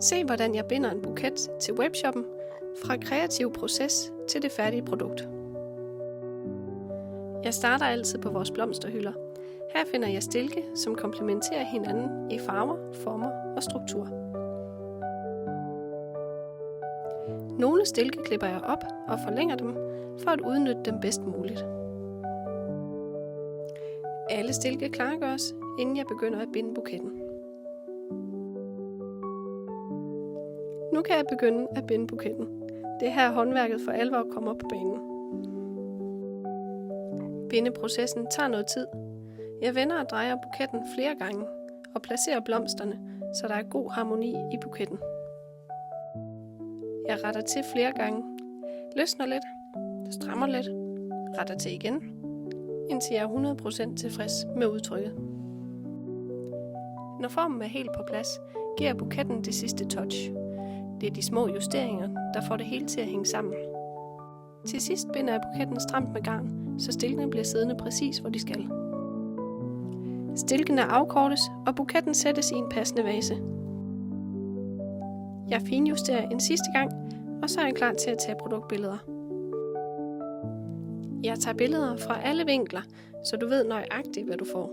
Se hvordan jeg binder en buket til webshoppen, fra kreativ proces til det færdige produkt. Jeg starter altid på vores blomsterhylder. Her finder jeg stilke, som komplementerer hinanden i farver, former og struktur. Nogle stilke klipper jeg op og forlænger dem, for at udnytte dem bedst muligt. Alle stilke klargøres, inden jeg begynder at binde buketten. Nu kan jeg begynde at binde buketten. Det er her håndværket for alvor kommer på banen. Bindeprocessen tager noget tid. Jeg vender og drejer buketten flere gange og placerer blomsterne, så der er god harmoni i buketten. Jeg retter til flere gange, løsner lidt, strammer lidt, retter til igen, indtil jeg er 100% tilfreds med udtrykket. Når formen er helt på plads, giver buketten det sidste touch. Det er de små justeringer, der får det hele til at hænge sammen. Til sidst binder jeg buketten stramt med garn, så stilkene bliver siddende præcis, hvor de skal. Stilkene afkortes, og buketten sættes i en passende vase. Jeg finjusterer en sidste gang, og så er jeg klar til at tage produktbilleder. Jeg tager billeder fra alle vinkler, så du ved nøjagtigt, hvad du får.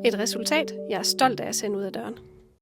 Et resultat, jeg er stolt af at sende ud af døren.